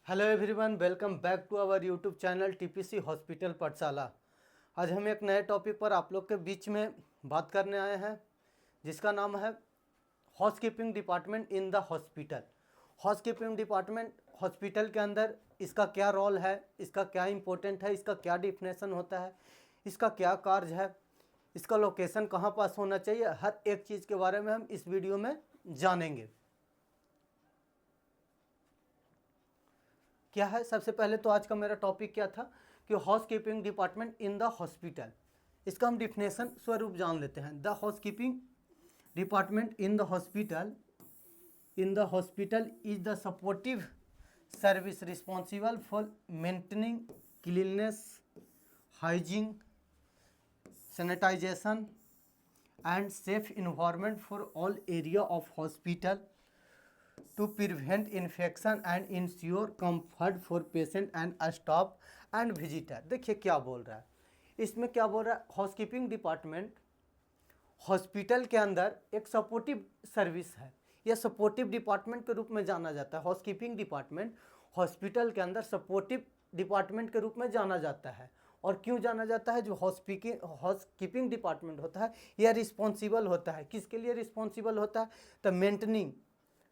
Hello everyone, welcome back to our YouTube channel TPC hospital पाठशाला। आज हम एक नए टॉपिक पर आप लोग के बीच में बात करने आए हैं, जिसका नाम है housekeeping department in the hospital. Housekeeping department hospital के अंदर इसका क्या रोल है, इसका क्या इम्पोर्टेंट है, इसका क्या डिफिनेशन होता है, इसका क्या कार्य है, इसका लोकेशन कहाँ पास होना चाहिए, हर एक चीज़ के बारे में हम इस वीडियो में जानेंगे। क्या है, सबसे पहले तो आज का मेरा टॉपिक क्या था कि house keeping department in the hospital. इसका हम डिफिनेशन स्वरूप जान लेते हैं। The house keeping department in the hospital is the supportive service responsible for maintaining cleanness, hygiene, sanitisation and safe environment for all area of hospital to prevent infection and ensure comfort for patient and staff and visitor। देखिए क्या बोल रहा है, इसमें क्या बोल रहा है, हाउसकीपिंग डिपार्टमेंट हॉस्पिटल के अंदर एक सपोर्टिव सर्विस है। यह सपोर्टिव डिपार्टमेंट के रूप में जाना जाता है। हाउसकीपिंग डिपार्टमेंट हॉस्पिटल के अंदर सपोर्टिव डिपार्टमेंट के रूप में जाना जाता है। और क्यों जाना जाता है? जो हाउसकीपिंग डिपार्टमेंट होता है यह रिस्पॉन्सिबल होता है। किसके लिए रिस्पॉन्सिबल होता है? तो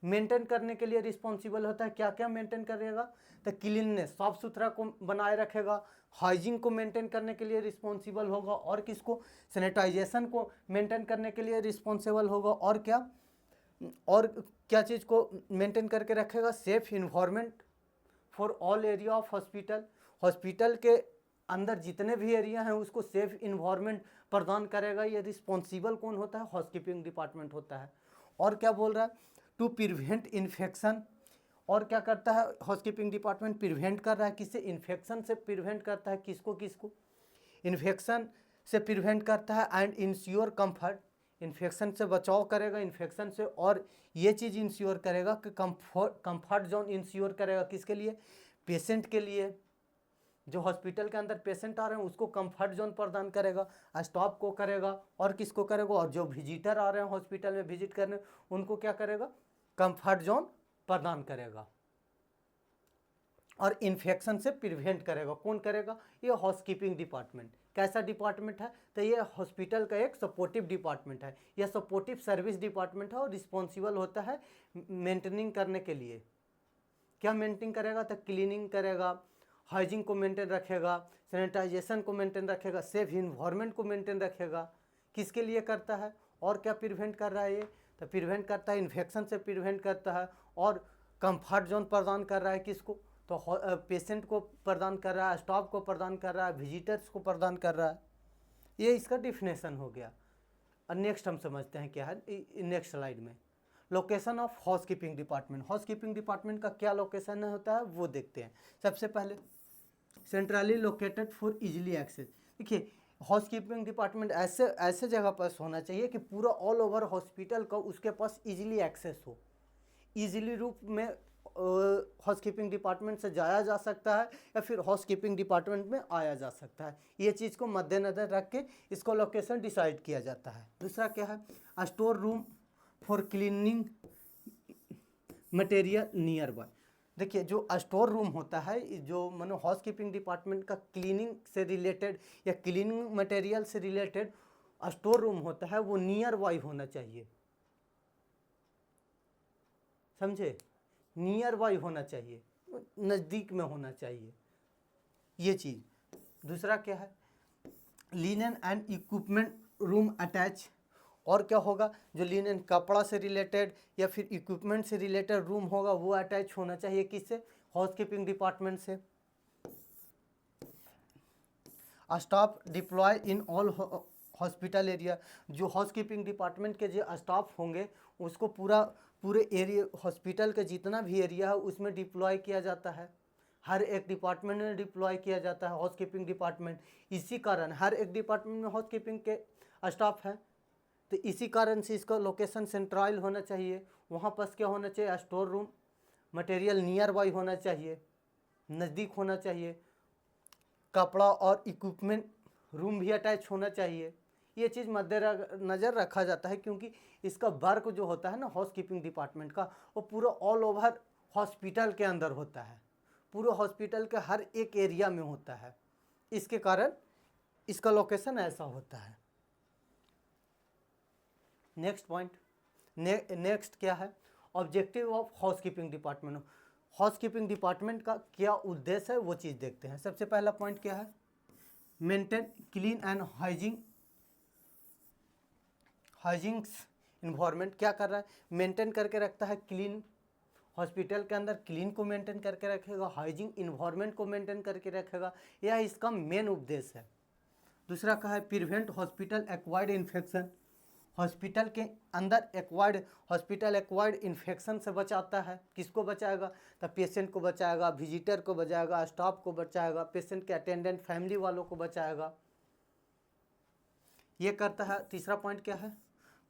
मेंटेन करने के लिए रिस्पॉन्सिबल होता है। क्या क्या मेंटेन करेगा? तो क्लीननेस, साफ सुथरा को बनाए रखेगा। हाइजीन को मेंटेन करने के लिए रिस्पॉन्सिबल होगा। और किसको? सैनिटाइजेशन को मेंटेन करने के लिए रिस्पॉन्सिबल होगा। और क्या चीज़ को मेंटेन करके रखेगा? Safe environment for all area of hospital. Hospital के अंदर जितने भी एरिया हैं उसको सेफ इन्वायरमेंट प्रदान करेगा। ये रिस्पॉन्सिबल कौन होता है? हाउसकीपिंग डिपार्टमेंट होता है। और क्या बोल रहा है? To prevent infection. और क्या करता है हाउसकीपिंग डिपार्टमेंट? प्रिवेंट कर रहा है। किससे? इन्फेक्शन से प्रिवेंट करता है। किसको? इन्फेक्शन से प्रिवेंट करता है। एंड इंश्योर कंफर्ट, इन्फेक्शन से बचाव करेगा, इन्फेक्शन से। और ये चीज़ इंश्योर करेगा कि कंफर्ट जोन इंश्योर करेगा। किसके लिए? पेशेंट के लिए। जो हॉस्पिटल के अंदर पेशेंट आ रहे हैं उसको कंफर्ट जोन प्रदान करेगा, स्टाफ को करेगा। और किसको करेगा? और जो विजिटर आ रहे हैं हॉस्पिटल में विजिट करने, उनको क्या करेगा? कंफर्ट जोन प्रदान करेगा। और इन्फेक्शन से प्रिवेंट करेगा। कौन करेगा? ये हाउसकीपिंग डिपार्टमेंट। कैसा डिपार्टमेंट है? तो ये हॉस्पिटल का एक सपोर्टिव डिपार्टमेंट है। यह सपोर्टिव सर्विस डिपार्टमेंट है और रिस्पॉन्सिबल होता है मेंटेनिंग करने के लिए। क्या मेंटेन करेगा? तो क्लीनिंग करेगा, हाइजीन को मेंटेन रखेगा, सैनिटाइजेशन को मेंटेन रखेगा, सेफ इन्वायरमेंट को मेंटेन रखेगा। किसके लिए करता है? और क्या प्रिवेंट कर रहा है ये? तो प्रिवेंट करता है, इन्फेक्शन से प्रिवेंट करता है। और कंफर्ट जोन प्रदान कर रहा है। किसको? तो पेशेंट को प्रदान कर रहा है, स्टाफ को प्रदान कर रहा है, विजिटर्स को प्रदान कर रहा है। ये इसका डिफिनेशन हो गया। और नेक्स्ट हम समझते हैं क्या है नेक्स्ट स्लाइड में। Location of housekeeping department. Housekeeping department का क्या लोकेशन होता है वो देखते हैं। सबसे पहले centrally located for easily access. देखिए, हाउसकीपिंग डिपार्टमेंट ऐसे जगह पर होना चाहिए कि पूरा ऑल ओवर हॉस्पिटल का उसके पास इजीली एक्सेस हो। इजीली रूप में हाउसकीपिंग डिपार्टमेंट से जाया जा सकता है या फिर हाउसकीपिंग डिपार्टमेंट में आया जा सकता है। ये चीज़ को मद्देनज़र रख के इसको लोकेशन डिसाइड किया जाता है। दूसरा क्या है? Store room for cleaning material near by. देखिए, जो स्टोर रूम होता है, जो मानो हाउसकीपिंग डिपार्टमेंट का क्लीनिंग से रिलेटेड या क्लीनिंग मटेरियल से रिलेटेड स्टोर रूम होता है, वो नियर बाय होना चाहिए। समझे? नियर बाय होना चाहिए, नज़दीक में होना चाहिए ये चीज़। दूसरा क्या है? Linen and equipment room attach. और क्या होगा? जो लिनन कपड़ा से रिलेटेड या फिर इक्विपमेंट से रिलेटेड रूम होगा वो अटैच होना चाहिए। किससे? हाउसकीपिंग डिपार्टमेंट से। Staff deploy in all hospital area. जो हाउसकीपिंग डिपार्टमेंट के जो स्टाफ होंगे उसको पूरे एरिया, हॉस्पिटल का जितना भी एरिया है उसमें डिप्लॉय किया जाता है। हर एक डिपार्टमेंट में डिप्लॉय किया जाता है हाउसकीपिंग डिपार्टमेंट। इसी कारण हर एक डिपार्टमेंट में हाउसकीपिंग के स्टाफ है। तो इसी कारण से इसका लोकेशन सेंट्रल होना चाहिए। वहाँ पर क्या होना चाहिए? Store room, material near by होना चाहिए, नज़दीक होना चाहिए। कपड़ा और इक्विपमेंट रूम भी अटैच होना चाहिए। ये चीज़ मद्देनज़र रखा जाता है क्योंकि इसका वर्क जो होता है ना हाउसकीपिंग डिपार्टमेंट का, वो पूरा ऑल ओवर हॉस्पिटल के अंदर होता है। पूरे हॉस्पिटल के हर एक एरिया में होता है, इसके कारण इसका लोकेशन ऐसा होता है। नेक्स्ट पॉइंट, नेक्स्ट क्या है, objective of housekeeping department. Housekeeping department का क्या उद्देश्य है वो चीज़ देखते हैं। सबसे पहला पॉइंट क्या है, maintain clean and hygienes environment. क्या कर रहा है, मेंटेन करके रखता है क्लीन, हॉस्पिटल के अंदर क्लीन को मेंटेन करके रखेगा, हाइजीन इन्वायरमेंट को मेंटेन करके रखेगा, यह इसका मेन उद्देश्य है। दूसरा कहा है prevent hospital acquired infection. Hospital के अंदर हॉस्पिटल एक्वायर्ड इन्फेक्शन से बचाता है। किसको बचाएगा, तो पेशेंट को बचाएगा, विजिटर को बचाएगा, स्टाफ को बचाएगा, पेशेंट के अटेंडेंट फैमिली वालों को बचाएगा, ये करता है। तीसरा पॉइंट क्या है,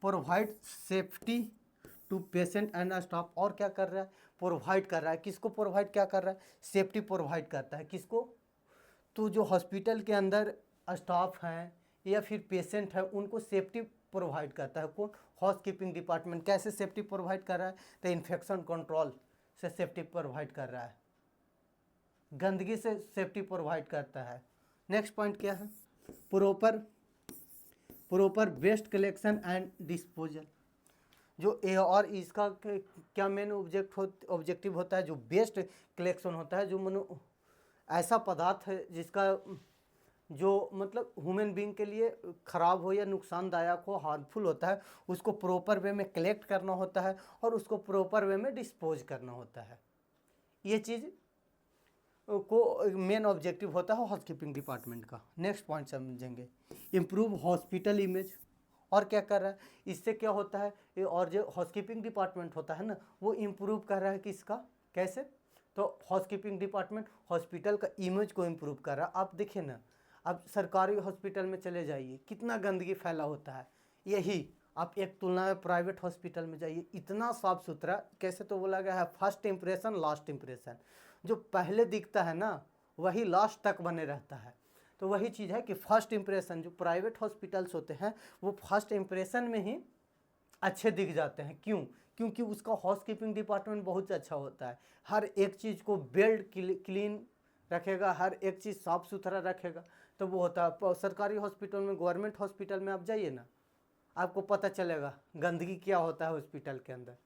provide safety to patient and staff. और क्या कर रहा है, प्रोवाइड कर रहा है। किसको प्रोवाइड क्या कर रहा है, सेफ्टी प्रोवाइड करता है। किसको, तो जो हॉस्पिटल के अंदर स्टाफ हैं या फिर पेशेंट हैं उनको सेफ्टी प्रोवाइड करता है। कौन, हाउसकीपिंग डिपार्टमेंट। कैसे सेफ्टी प्रोवाइड कर रहा है, तो इन्फेक्शन कंट्रोल से सेफ्टी प्रोवाइड कर रहा है, गंदगी से सेफ्टी प्रोवाइड करता है। नेक्स्ट पॉइंट क्या है, proper waste collection and disposal. जो और इसका क्या मेन ऑब्जेक्टिव होता है, जो वेस्ट कलेक्शन होता है, जो मनो ऐसा पदार्थ है जिसका जो मतलब ह्यूमन बीइंग के लिए ख़राब हो या नुकसानदायक हो, हार्मफुल होता है, उसको प्रॉपर वे में कलेक्ट करना होता है और उसको प्रॉपर वे में डिस्पोज करना होता है। ये चीज़ को मेन ऑब्जेक्टिव होता है हाउसकीपिंग डिपार्टमेंट का। नेक्स्ट पॉइंट समझेंगे, इम्प्रूव हॉस्पिटल इमेज। और क्या कर रहा है, इससे क्या होता है, ये और जो हाउसकीपिंग डिपार्टमेंट होता है ना, वो इम्प्रूव कर रहा है किसका, कैसे, तो हाउसकीपिंग डिपार्टमेंट हॉस्पिटल का इमेज को इम्प्रूव कर रहा है। आप देखिए ना, अब सरकारी हॉस्पिटल में चले जाइए, कितना गंदगी फैला होता है। यही आप एक तुलना में प्राइवेट हॉस्पिटल में जाइए, इतना साफ सुथरा। कैसे तो बोला गया है, फर्स्ट इम्प्रेशन लास्ट इम्प्रेशन। जो पहले दिखता है ना वही लास्ट तक बने रहता है। तो वही चीज़ है कि फर्स्ट इम्प्रेशन, जो प्राइवेट हॉस्पिटल्स होते हैं वो फर्स्ट इम्प्रेशन में ही अच्छे दिख जाते हैं। क्यों, क्योंकि उसका हाउसकीपिंग डिपार्टमेंट बहुत अच्छा होता है। हर एक चीज़ को बेल्ट क्लीन रखेगा, हर एक चीज़ साफ़ सुथरा रखेगा, तो वो होता है। सरकारी हॉस्पिटल में, गवर्नमेंट हॉस्पिटल में आप जाइए ना, आपको पता चलेगा गंदगी क्या होता है हॉस्पिटल के अंदर।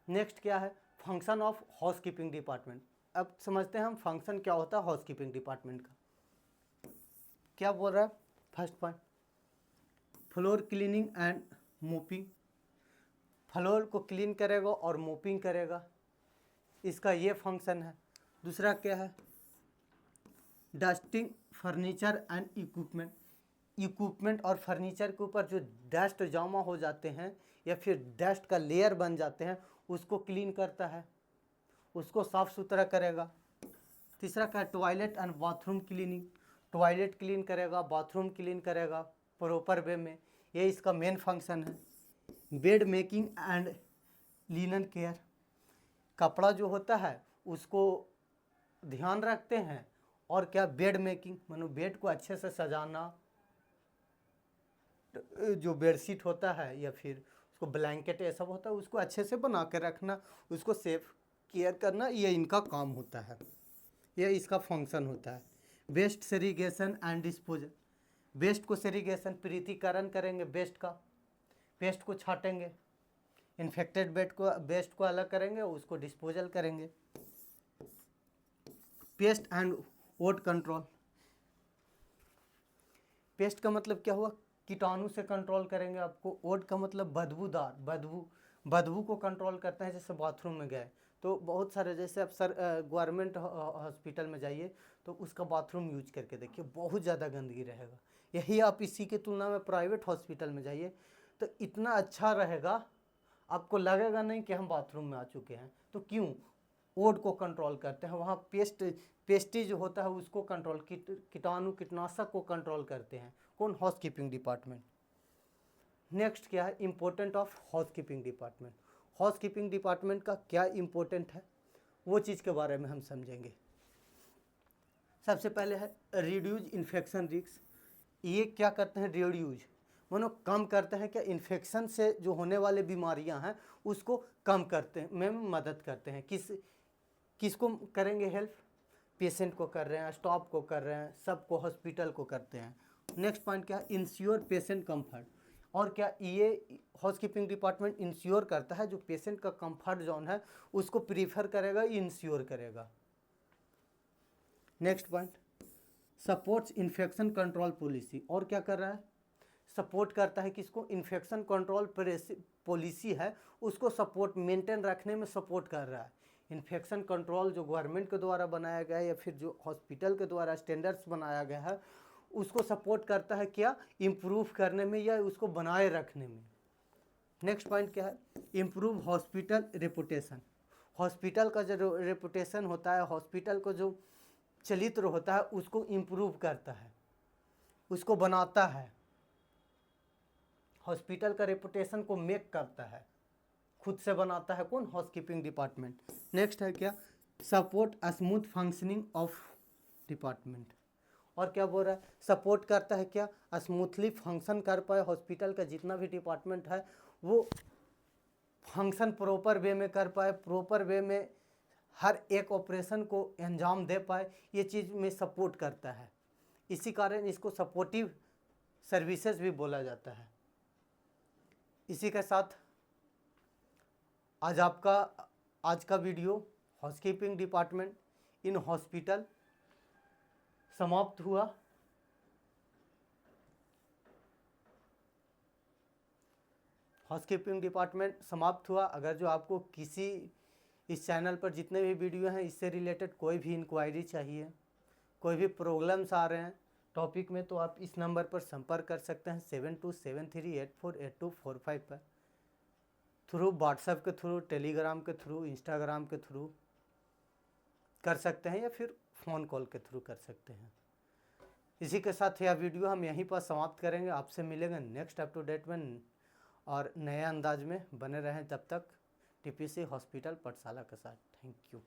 नेक्स्ट क्या है, फंक्शन ऑफ हाउसकीपिंग डिपार्टमेंट। अब समझते हैं हम फंक्शन क्या होता है हाउसकीपिंग डिपार्टमेंट का। क्या बोल रहा है, first point, floor cleaning and mopping. Floor को क्लीन करेगा और मोपिंग करेगा, इसका ये फंक्शन है। दूसरा क्या है, डस्टिंग फर्नीचर एंड इक्विपमेंट और फर्नीचर के ऊपर जो डस्ट जमा हो जाते हैं या फिर डस्ट का लेयर बन जाते हैं उसको क्लीन करता है, उसको साफ़ सुथरा करेगा। तीसरा क्या है, toilet and bathroom cleaning. Toilet clean करेगा, बाथरूम क्लीन करेगा प्रॉपर वे में, ये इसका मेन फंक्शन है। Bed making and linen care. कपड़ा जो होता है उसको ध्यान रखते हैं। और क्या, बेड मेकिंग, मानो बेड को अच्छे से सजाना, जो बेडशीट होता है या फिर उसको ब्लैंकेट ये सब होता है उसको अच्छे से बना के रखना, उसको सेफ केयर करना, ये इनका काम होता है, ये इसका फंक्शन होता है। Waste segregation and disposal. Waste को सेरीगेशन, पृथक्करण करेंगे वेस्ट का, वेस्ट को छाटेंगे, इन्फेक्टेड वेस्ट को अलग करेंगे, उसको डिस्पोजल करेंगे। Pest and odd control. Pest का मतलब क्या हुआ, कीटाणु से कंट्रोल करेंगे आपको। ओड का मतलब बदबूदार, बदबू को कंट्रोल करते हैं। जैसे बाथरूम में गए तो बहुत सारे, जैसे आप गवर्नमेंट हॉस्पिटल में जाइए तो उसका बाथरूम यूज करके देखिए, बहुत ज़्यादा गंदगी रहेगा। यही आप इसी के तुलना में प्राइवेट हॉस्पिटल में जाइए तो इतना अच्छा रहेगा, आपको लगेगा नहीं कि हम बाथरूम में आ चुके हैं। तो क्यों, ओड को कंट्रोल करते हैं। वहाँ पेस्टी जो होता है उसको कंट्रोल, कीटाणु कीटनाशक को कंट्रोल करते हैं। कौन, हाउसकीपिंग डिपार्टमेंट। नेक्स्ट क्या है, important of housekeeping department. Housekeeping department का क्या इम्पोर्टेंट है वो चीज़ के बारे में हम समझेंगे। सबसे पहले है रिड्यूज इन्फेक्शन रिस्क। ये क्या करते हैं, रिड्यूज मानो कम करते हैं क्या, इन्फेक्शन से जो होने वाले बीमारियां हैं उसको कम करते हैं में मदद करते हैं। किसको करेंगे हेल्प, पेशेंट को कर रहे हैं, स्टाफ को कर रहे हैं, सबको, हॉस्पिटल को करते हैं। नेक्स्ट पॉइंट क्या है, इंश्योर पेशेंट कंफर्ट। और क्या ये हाउसकीपिंग डिपार्टमेंट इंश्योर करता है, जो पेशेंट का कंफर्ट जोन है उसको प्रीफर करेगा, इंश्योर करेगा। Next point, supports infection control policy. और क्या कर रहा है, सपोर्ट करता है किसको, इन्फेक्शन कंट्रोल पॉलिसी है उसको सपोर्ट मेंटेन रखने में सपोर्ट कर रहा है। इन्फेक्शन कंट्रोल जो गवर्नमेंट के द्वारा बनाया गया है या फिर जो हॉस्पिटल के द्वारा स्टैंडर्ड्स बनाया गया है उसको सपोर्ट करता है क्या, इम्प्रूव करने में या उसको बनाए रखने में। नेक्स्ट पॉइंट क्या है, इम्प्रूव हॉस्पिटल रेपुटेशन। हॉस्पिटल का जो रेपुटेशन होता है, हॉस्पिटल को जो चरित्र होता है उसको इम्प्रूव करता है, उसको बनाता है, हॉस्पिटल का रेपुटेशन को मेक करता है, खुद से बनाता है कौन, हाउसकीपिंग डिपार्टमेंट। नेक्स्ट है क्या, support smooth functioning of department. और क्या बोल रहा है, सपोर्ट करता है क्या, स्मूथली फंक्शन कर पाए, हॉस्पिटल का जितना भी डिपार्टमेंट है वो फंक्शन प्रॉपर वे में कर पाए, प्रॉपर वे में हर एक ऑपरेशन को अंजाम दे पाए, ये चीज़ में सपोर्ट करता है। इसी कारण इसको सपोर्टिव सर्विसेज भी बोला जाता है। इसी के साथ आज का video housekeeping department in hospital समाप्त हुआ। हाउसकीपिंग डिपार्टमेंट समाप्त हुआ। अगर जो आपको किसी इस चैनल पर जितने भी वीडियो हैं इससे रिलेटेड कोई भी इंक्वायरी चाहिए, कोई भी प्रॉब्लम्स आ रहे हैं टॉपिक में, तो आप इस नंबर पर संपर्क कर सकते हैं 7273848245 पर, थ्रू व्हाट्सएप के थ्रू, टेलीग्राम के थ्रू, इंस्टाग्राम के थ्रू कर सकते हैं या फिर फ़ोन कॉल के थ्रू कर सकते हैं। इसी के साथ यह वीडियो हम यहीं पर समाप्त करेंगे। आपसे मिलेंगे नेक्स्ट अप टू डेट में और नए अंदाज में। बने रहें तब तक टीपीसी हॉस्पिटल पाठशाला के साथ। Thank you.